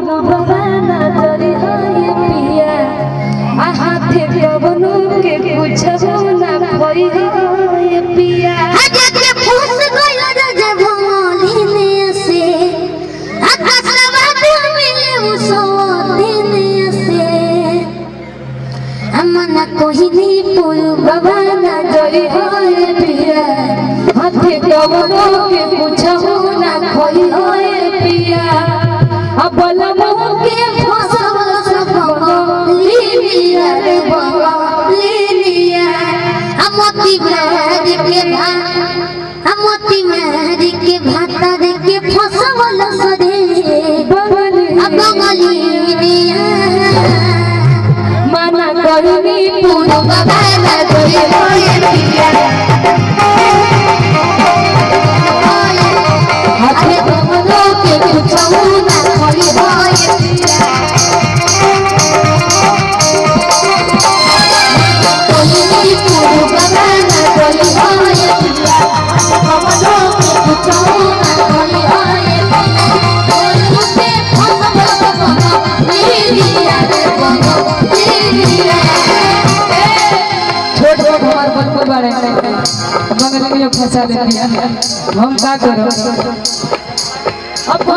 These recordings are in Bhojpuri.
पुरबा नजरी है पिया आ हाथे कवनो के कुछबो ना भई है पिया हजे के फूस गयो रे भोलिने से आकाशवा मिले उसो दिन से अमना कोहिनी पुरबा नजरी है पिया हाथे कवनो के कुछबो ना भई है पिया अब लमो के फसल सब लीलिया रे लीलिया अमती मारी के भाता रे के फसल सरे बंगलिया मना करनी पुरबा नजरी है पिया हाथे कवनो के कुछबो ना भई है पिया कोहिनी पुरबा नजरी है पिया कवनो के कुछबो ना भई है उसे फसल सब लीलिया रे लीलिया छोड़ छोड़ हमार बन बारे बगल में फंसा देती है हम का करो अब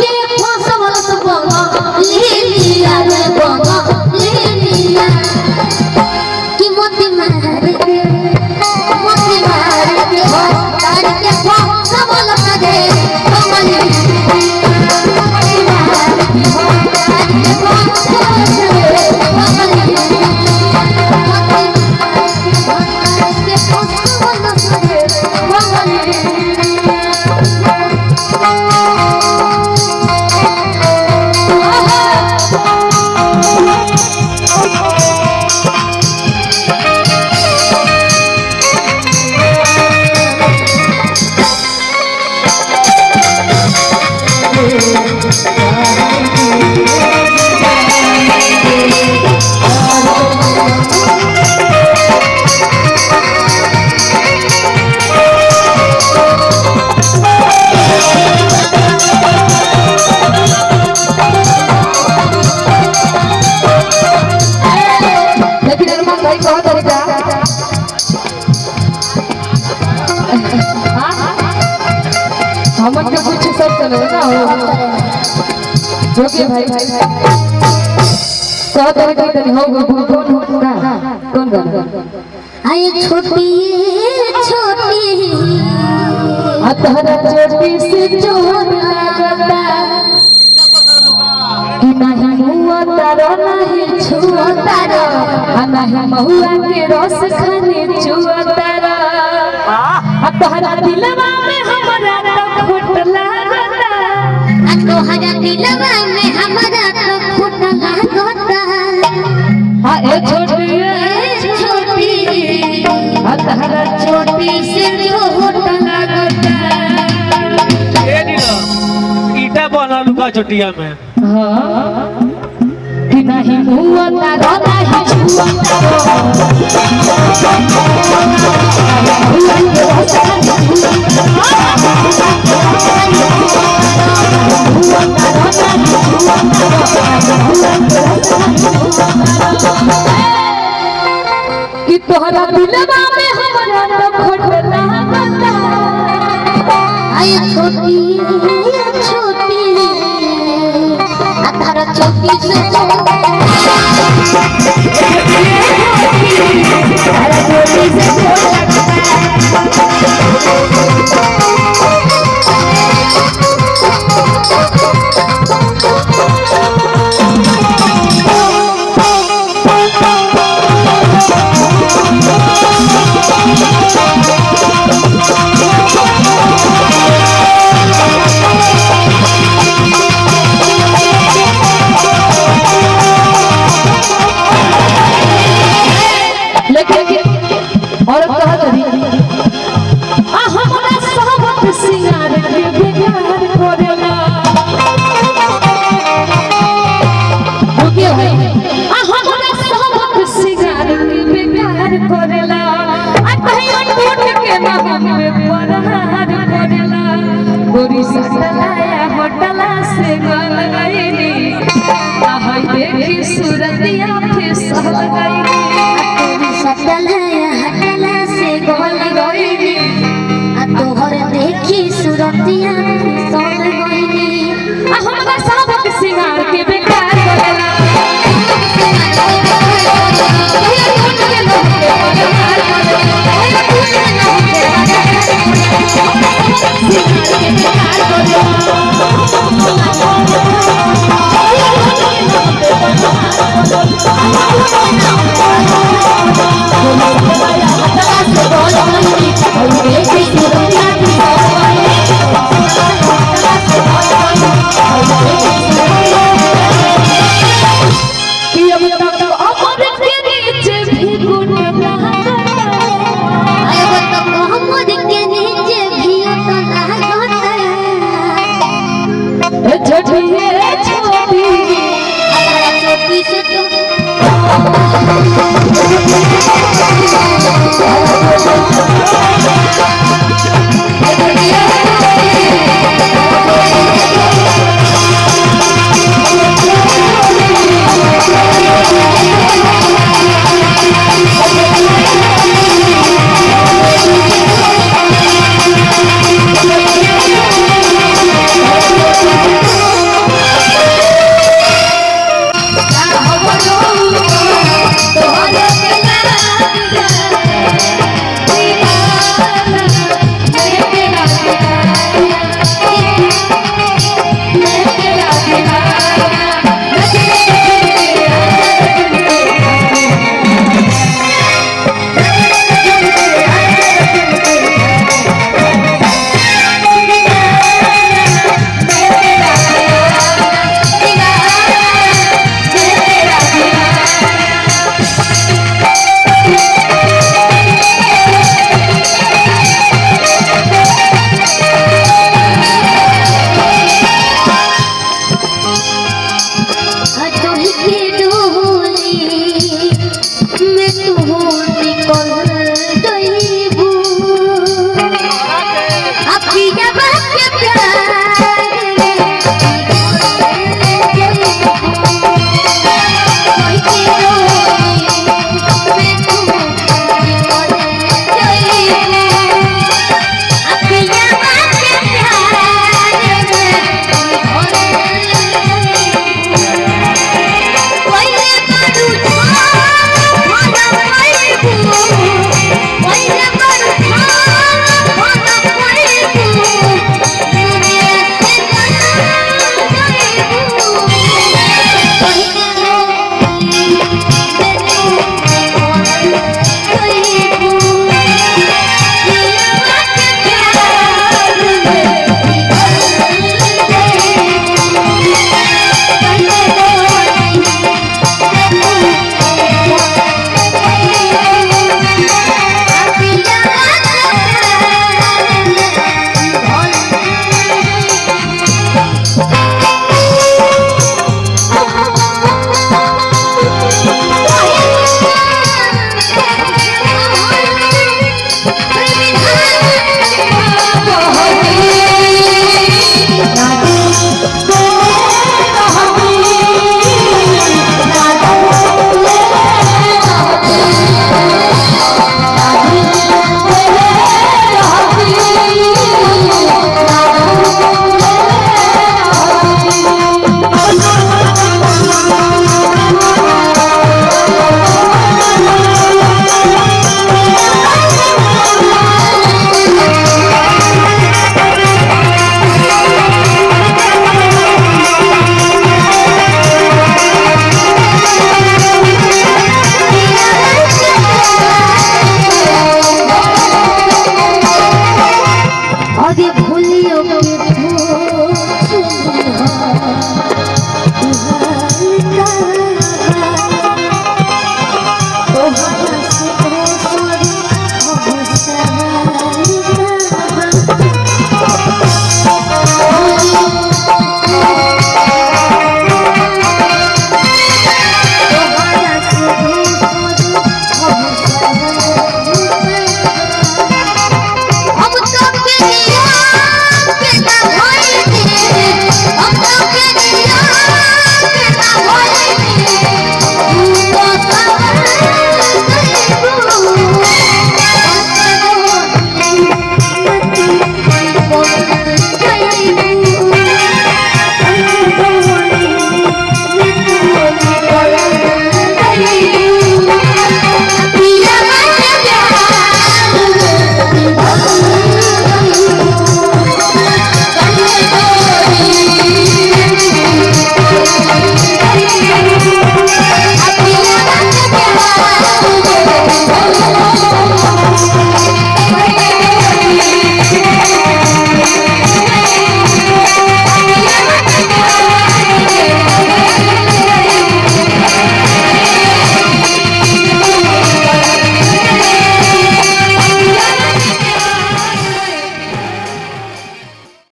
के फसल सब लीलिया रे लीलिया कि मोती मार के तार के फसल सदे हमन के कुछ सब चले ना हो जोगी भाई कह करे कि तनी हो कौन ना कौन गाना आए छोटी अतहरा चोटी से चोर लगता कि नहीं मुआ तारा नहीं छुआ तारा नहीं महुआ के रस खाने चुआ तारा अतहरा दिलवा में हमरा खोट लागता तोहरा दिलवा में हमरा खोट लागता हां ए छोटी अतहरा चोटी से चोट लागता ए दिलो ईटा बनल का चोटिया में हां कि नहीं मुआ तारा नहीं छुआ कि तोहरा दिलवा में हमरा तो खोट लागता आए छोटी अतारा छोटी से तारा चोटी से चोट रतिया सोन गईनी आ हमरा सबक सिंगार के बेकार करेला